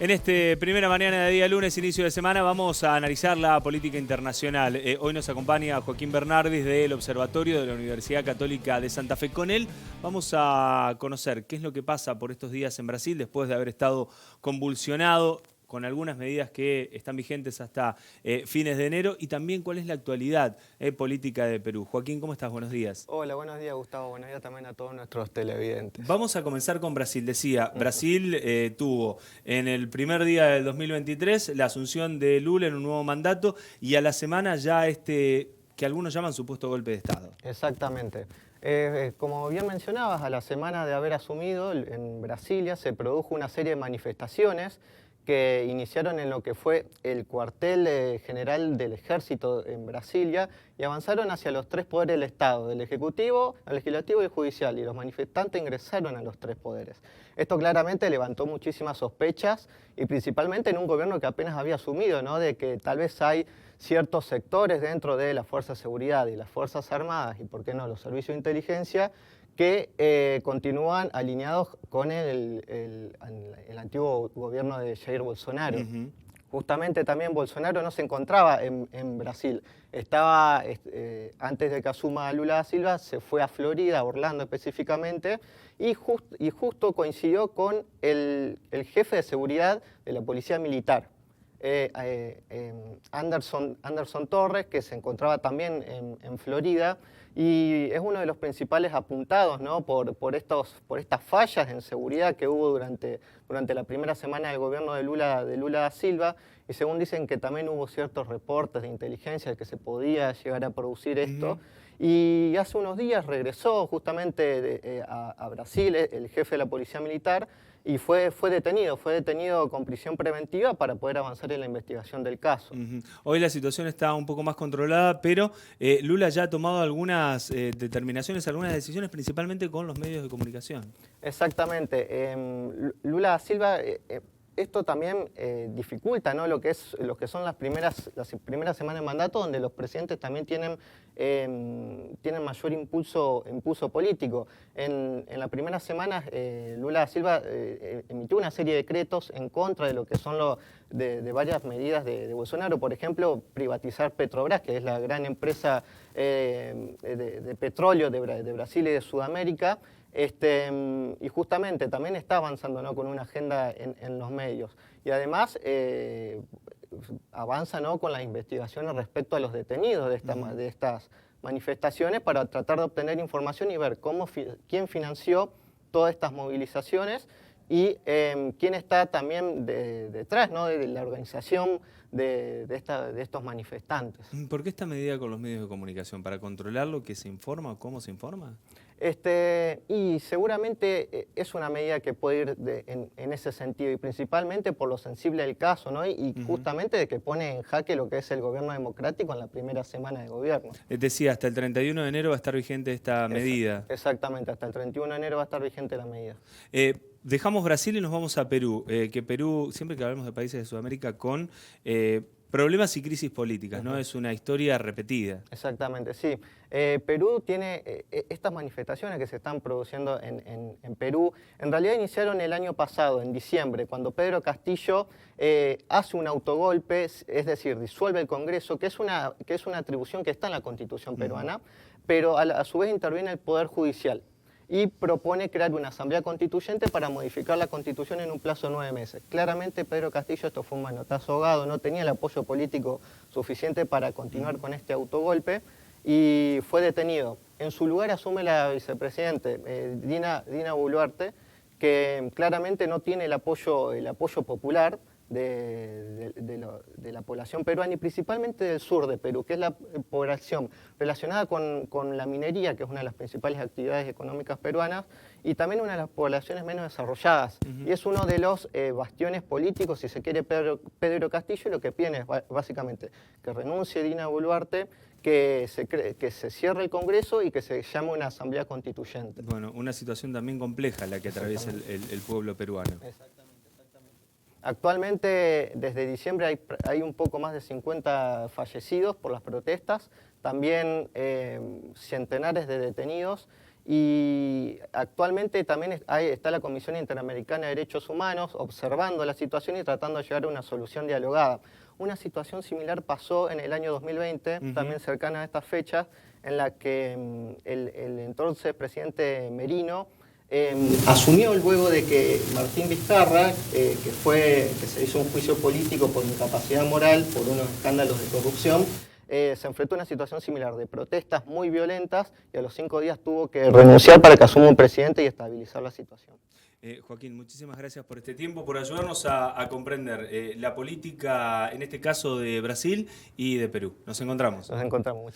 En este primera mañana de día lunes, inicio de semana, vamos a analizar la política internacional. Hoy nos acompaña Joaquín Bernardis del Observatorio de la Universidad Católica de Santa Fe. Con él vamos a conocer qué es lo que pasa por estos días en Brasil después de haber estado convulsionado con algunas medidas que están vigentes hasta fines de enero, y también cuál es la actualidad política de Perú. Joaquín, ¿cómo estás? Buenos días. Hola, buenos días, Gustavo. Buenos días también a todos nuestros televidentes. Vamos a comenzar con Brasil. Decía, Brasil tuvo en el primer día del 2023 la asunción de Lula en un nuevo mandato, y a la semana ya que algunos llaman supuesto golpe de Estado. Exactamente. Como bien mencionabas, a la semana de haber asumido en Brasilia se produjo una serie de manifestaciones que iniciaron en lo que fue el cuartel general del ejército en Brasilia y avanzaron hacia los tres poderes del Estado, el ejecutivo, el legislativo y el judicial, y los manifestantes ingresaron a los tres poderes. Esto claramente levantó muchísimas sospechas, y principalmente en un gobierno que apenas había asumido, ¿no?, de que tal vez hay ciertos sectores dentro de la Fuerza de Seguridad y las Fuerzas Armadas, y por qué no los servicios de inteligencia, que continúan alineados con el antiguo gobierno de Jair Bolsonaro. Justamente también Bolsonaro no se encontraba en Brasil. Estaba, antes de que asuma Lula da Silva, se fue a Florida, a Orlando específicamente, y justo coincidió con el jefe de seguridad de la Policía Militar, Anderson Torres, que se encontraba también en Florida, y es uno de los principales apuntados, ¿no?, por estas fallas en seguridad que hubo durante la primera semana del gobierno de Lula da Silva, y según dicen que también hubo ciertos reportes de inteligencia de que se podía llegar a producir esto. Y hace unos días regresó justamente a Brasil el jefe de la Policía Militar, y fue detenido con prisión preventiva para poder avanzar en la investigación del caso. Hoy la situación está un poco más controlada, pero Lula ya ha tomado algunas determinaciones, algunas decisiones, principalmente con los medios de comunicación. Exactamente. Lula da Silva, esto también dificulta, ¿no?, lo que son las primeras semanas de mandato, donde los presidentes también tienen mayor impulso político. En las primeras semanas, Lula da Silva emitió una serie de decretos en contra de lo que son de varias medidas de Bolsonaro. Por ejemplo, privatizar Petrobras, que es la gran empresa de petróleo de Brasil y de Sudamérica. Y justamente también está avanzando, ¿no?, con una agenda en los medios. Y además avanza, ¿no?, con las investigaciones respecto a los detenidos de estas manifestaciones, para tratar de obtener información y ver quién financió todas estas movilizaciones y quién está también detrás, ¿no?, de la organización de estos manifestantes. ¿Por qué esta medida con los medios de comunicación? ¿Para controlar lo que se informa o cómo se informa? Y seguramente es una medida que puede ir en ese sentido, y principalmente por lo sensible del caso, ¿no? Y justamente de que pone en jaque lo que es el gobierno democrático en la primera semana de gobierno. Decía, hasta el 31 de enero va a estar vigente esta medida. Exactamente, hasta el 31 de enero va a estar vigente la medida. Dejamos Brasil y nos vamos a Perú, que Perú, siempre que hablamos de países de Sudamérica, con problemas y crisis políticas, ¿no? Es una historia repetida. Exactamente, sí. Perú tiene estas manifestaciones que se están produciendo en Perú. En realidad iniciaron el año pasado, en diciembre, cuando Pedro Castillo hace un autogolpe, es decir, disuelve el Congreso, que es una atribución que está en la Constitución peruana, pero a su vez interviene el Poder Judicial y propone crear una asamblea constituyente para modificar la Constitución en un plazo de 9 meses. Claramente Pedro Castillo, esto fue un manotazo ahogado, no tenía el apoyo político suficiente para continuar con este autogolpe, y fue detenido. En su lugar asume la vicepresidente Dina Boluarte, que claramente no tiene el apoyo popular de la población peruana, y principalmente del sur de Perú, que es la población relacionada con la minería, que es una de las principales actividades económicas peruanas, y también una de las poblaciones menos desarrolladas. Y es uno de los bastiones políticos, si se quiere, Pedro Castillo, y lo que pide es básicamente que renuncie Dina Boluarte, que se cierre el Congreso y que se llame una asamblea constituyente. Bueno, una situación también compleja la que atraviesa el pueblo peruano. Exactamente. Actualmente, desde diciembre, hay un poco más de 50 fallecidos por las protestas, también centenares de detenidos, Y actualmente también está la Comisión Interamericana de Derechos Humanos observando la situación y tratando de llegar a una solución dialogada. Una situación similar pasó en el año 2020, también cercana a estas fechas, en la que el entonces presidente Merino asumió luego de que Martín Vizcarra, que se hizo un juicio político por incapacidad moral, por unos escándalos de corrupción, se enfrentó a una situación similar de protestas muy violentas y a los 5 días tuvo que renunciar para que asuma un presidente y estabilizar la situación. Joaquín, muchísimas gracias por este tiempo, por ayudarnos a comprender la política, en este caso de Brasil y de Perú. Nos encontramos. Nos encontramos.